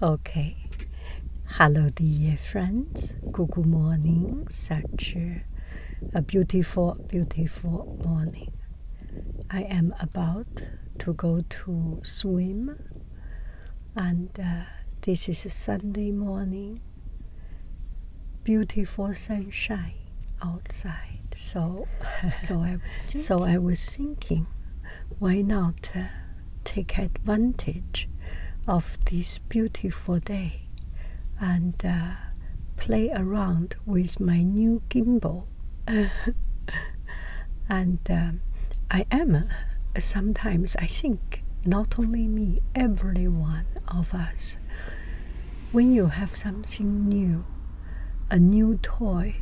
Okay. Hello, dear friends. Good morning. Such a beautiful, beautiful morning. I am about to go to swim, and this is a Sunday morning. Beautiful sunshine outside. So I was thinking, why not take advantage of this beautiful day and play around with my new gimbal. And I am sometimes, I think, not only me, every one of us, when you have something new, a new toy,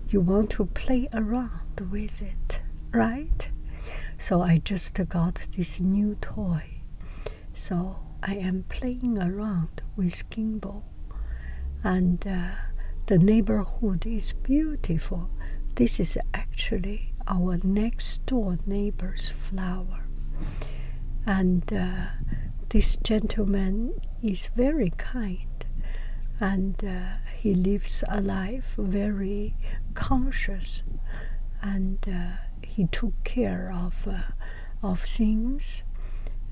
you want to play around with it, right? So I just got this new toy. So I am playing around with gimbal. And the neighborhood is beautiful. This is actually our next door neighbor's flower. And this gentleman is very kind. And he lives a life very conscious. And he took care of things.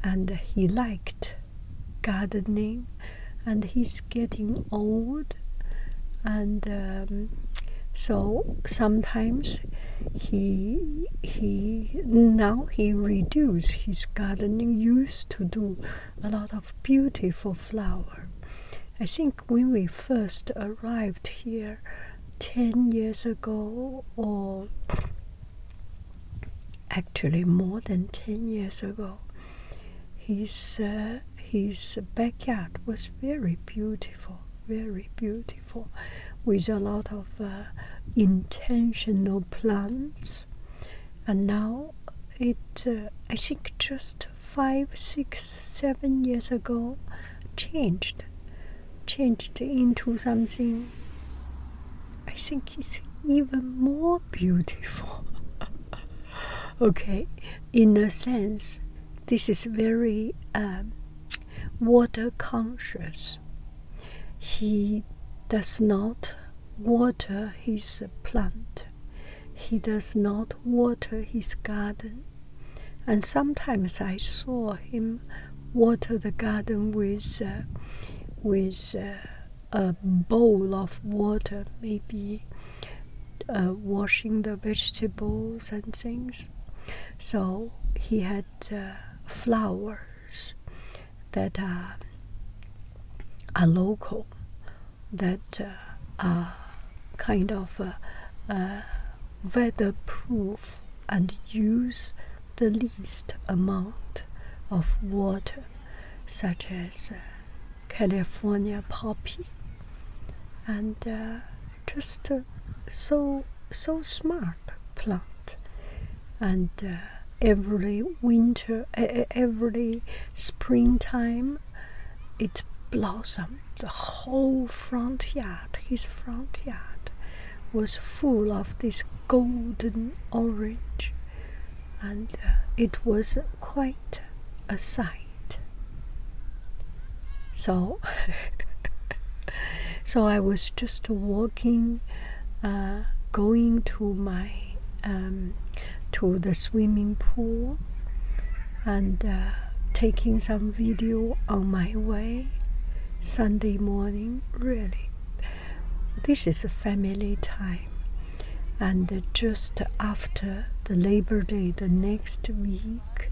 And he liked gardening. And he's getting old, and so sometimes he reduced his gardening. Used to do a lot of beautiful flower. I think when we first arrived here 10 years ago, or actually more than 10 years ago, his backyard was very beautiful, with a lot of intentional plants. And now I think just 5, 6, 7 years ago, changed into something I think is even more beautiful. Okay, in a sense, this is very water conscious. He does not water his plant. He does not water his garden. And sometimes I saw him water the garden with a bowl of water, maybe washing the vegetables and things. So he had flowers that are local, that are kind of weatherproof and use the least amount of water, such as California poppy, and just so smart plant. And every winter, every springtime, it blossomed. The whole front yard, his front yard, was full of this golden orange, and it was quite a sight. So I was just walking, going to my to the swimming pool, and taking some video on my way. Sunday morning, really. This is a family time, and just after the Labor Day, the next week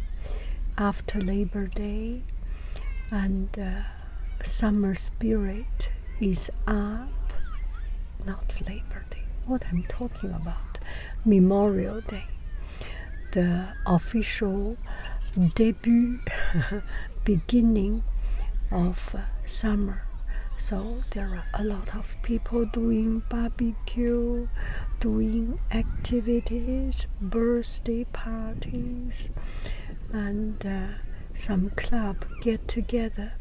after Labor Day, and summer spirit is up. Not Labor Day, what I'm talking about, Memorial Day, the official debut, beginning of summer. So there are a lot of people doing barbecue, doing activities, birthday parties, and some club get together.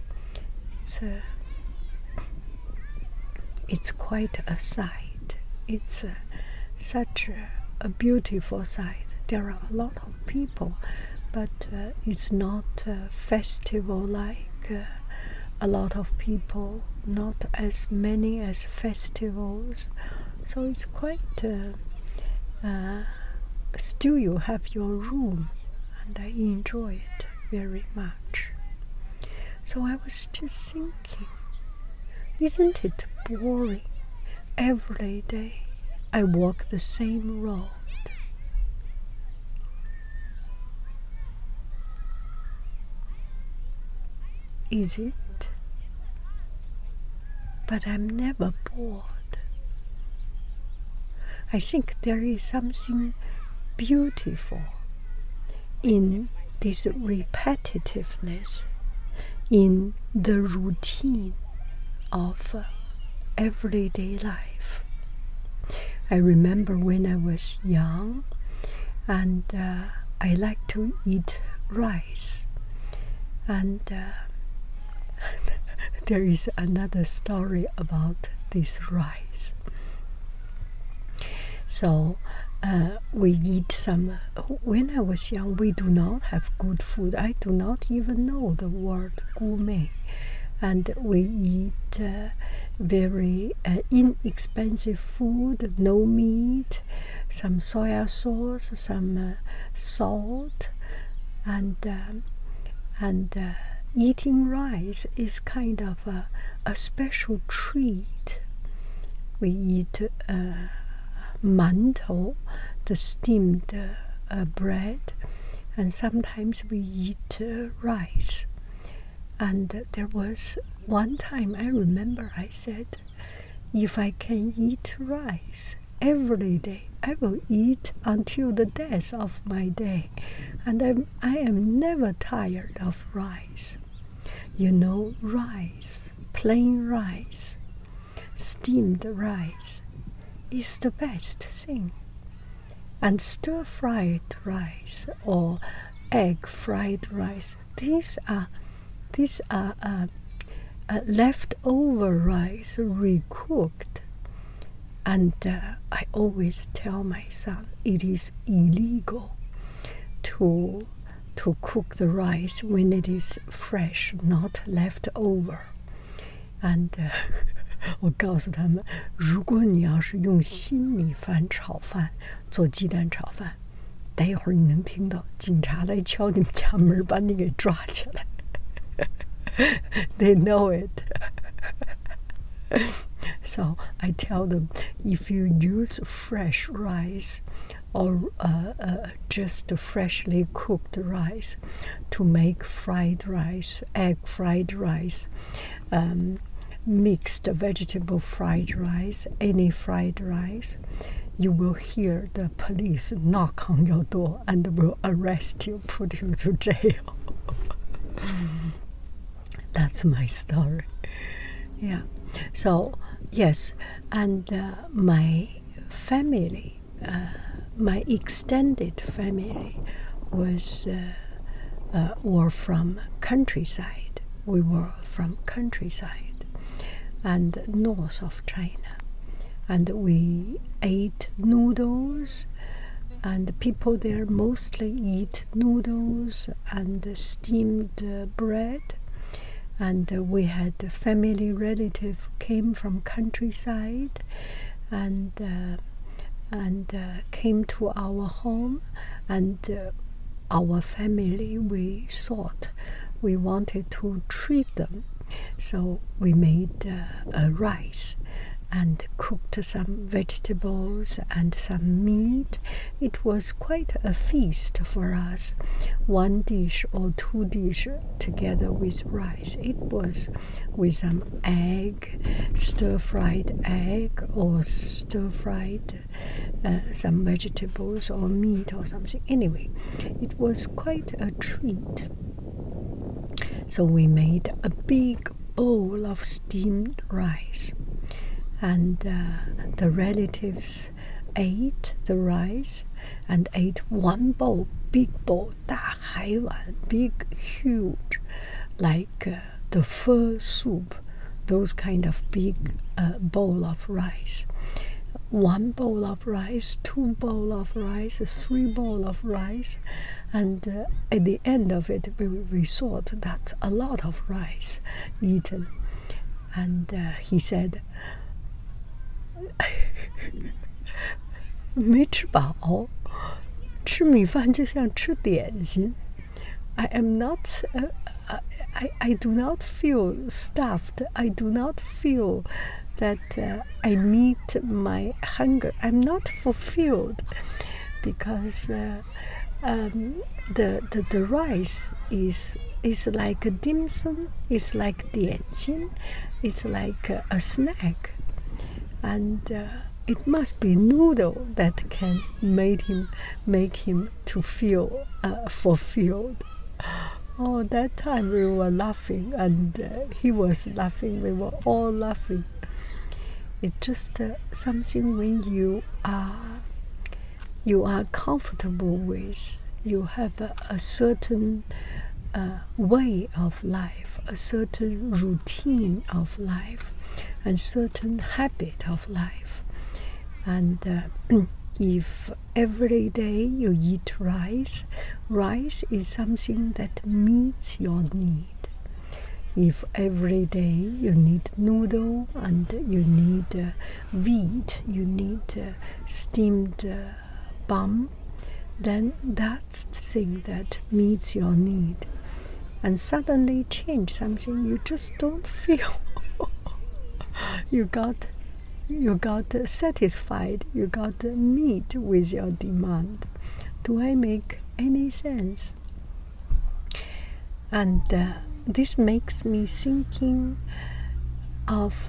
It's quite a sight. It's such a beautiful sight. There are a lot of people, but it's not a festival like a lot of people, not as many as festivals. So it's quite, still you have your room, and I enjoy it very much. So I was just thinking, isn't it boring? Every day I walk the same road. Is it? But I'm never bored. I think there is something beautiful in this repetitiveness, in the routine of everyday life. I remember when I was young, and I like to eat rice. And there is another story about this rice. So we eat some. When I was young, we do not have good food. I do not even know the word gourmet. And we eat very inexpensive food, no meat, some soya sauce, some salt, and eating rice is kind of a special treat. We eat mantou, the steamed bread, and sometimes we eat rice. And there was one time I remember I said, if I can eat rice every day, I will eat until the death of my day. And I am never tired of rice. You know, rice, plain rice, steamed rice is the best thing. And stir-fried rice or egg-fried rice, these are leftover rice recooked. And I always tell my son it is illegal to cook the rice when it is fresh, not left over. And 我告诉他们，如果你要是用新米饭炒饭做鸡蛋炒饭，待一会儿你能听到警察来敲你们家门，把你给抓起来。They know it. So I tell them, if you use fresh rice or just freshly cooked rice to make fried rice, egg fried rice, mixed vegetable fried rice, any fried rice, you will hear the police knock on your door and will arrest you, put you to jail. That's my story. Yeah. So, yes, and my family, my extended family were from countryside. We were from countryside and north of China. And we ate noodles, and people there mostly eat noodles and steamed bread. And we had a family relative came from countryside and came to our home, and our family, we thought we wanted to treat them. So we made rice and cooked some vegetables and some meat. It was quite a feast for us. One dish or two dishes together with rice. It was with some egg, stir-fried egg, or stir-fried some vegetables or meat or something. Anyway, it was quite a treat. So we made a big bowl of steamed rice. And the relatives ate the rice and ate one bowl, big bowl, 大海碗, big, huge, like the pho soup, those kind of big bowl of rice. 1 bowl of rice, 2 bowl of rice, 3 bowl of rice, and at the end of it, we thought that's a lot of rice eaten. And he said, 没吃饱，吃米饭就像吃点心。I am not, I do not feel stuffed. I do not feel that I meet my hunger. I'm not fulfilled because the rice is like a dim sum, is like 点心, it's like a snack, and it must be noodle that can make him to feel fulfilled. Oh, that time we were laughing, and he was laughing. We were all laughing. It's just something when you are comfortable with. You have a certain way of life, a certain routine of life, and certain habit of life. And if every day you eat rice, rice is something that meets your need. If every day you need noodle and you need wheat, you need steamed bun, then that's the thing that meets your need. And suddenly change something, you just don't feel. You got satisfied, you got meet with your demand. Do I make any sense? And this makes me thinking of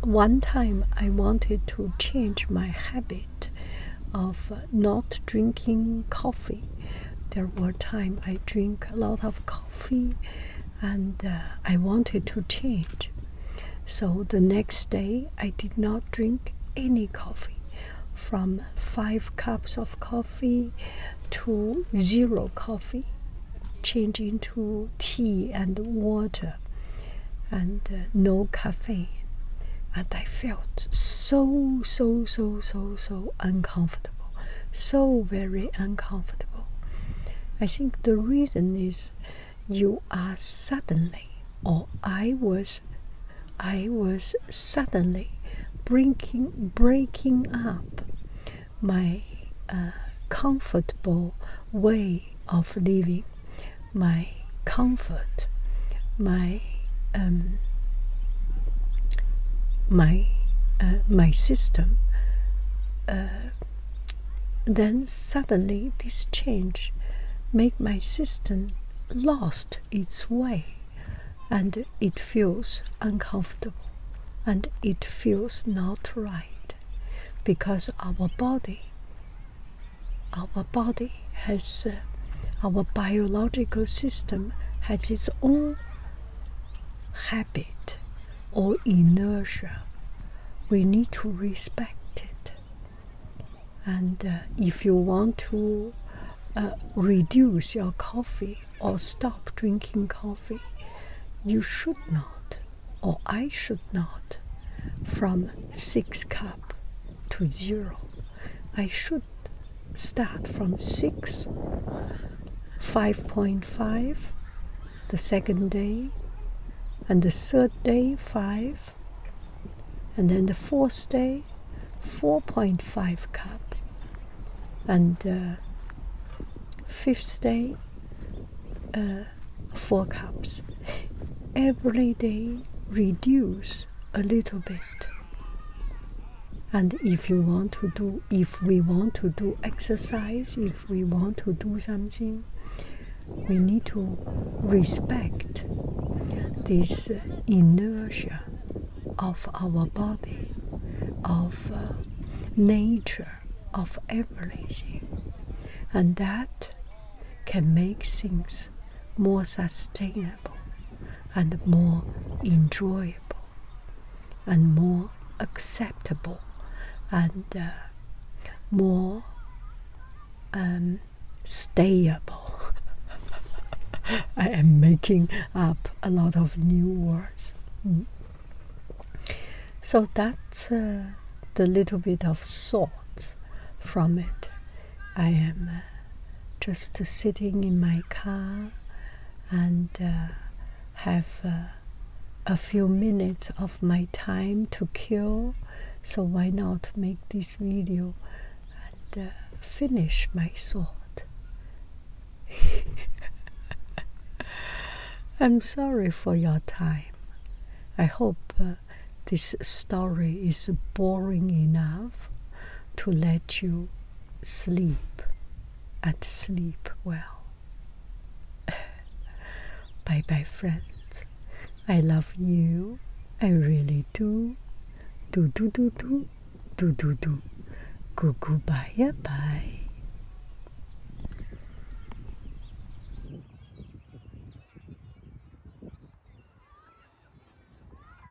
one time I wanted to change my habit of not drinking coffee. There were times I drink a lot of coffee, and I wanted to change. So the next day I did not drink any coffee, from 5 cups of coffee to 0 coffee, changing to tea and water and no caffeine. And I felt so uncomfortable, so very uncomfortable. I think the reason is you are suddenly, or I was suddenly breaking up my comfortable way of living, my comfort, my system. Then suddenly this change make my system lost its way, and it feels uncomfortable, and it feels not right, because our body has our biological system has its own habit or inertia. We need to respect it. And if you want to reduce your coffee or stop drinking coffee, you should not, or I should not, from 6 cups to 0. I should start from 6, 5.5, the second day, and the third day 5, and then the fourth day 4.5 cup, and fifth day 4 cups. Every day reduce a little bit. And if we want to do exercise, if we want to do something, we need to respect this inertia of our body, of nature, of everything. And that can make things more sustainable and more enjoyable and more acceptable and more stayable. I am making up a lot of new words. So that's the little bit of thoughts from it. I am just sitting in my car and have a few minutes of my time to kill, so why not make this video and finish my thought. I'm sorry for your time. I hope this story is boring enough to let you sleep and sleep well. Bye bye, friends. I love you. I really do. Do do do do do do do. Goodbye bye.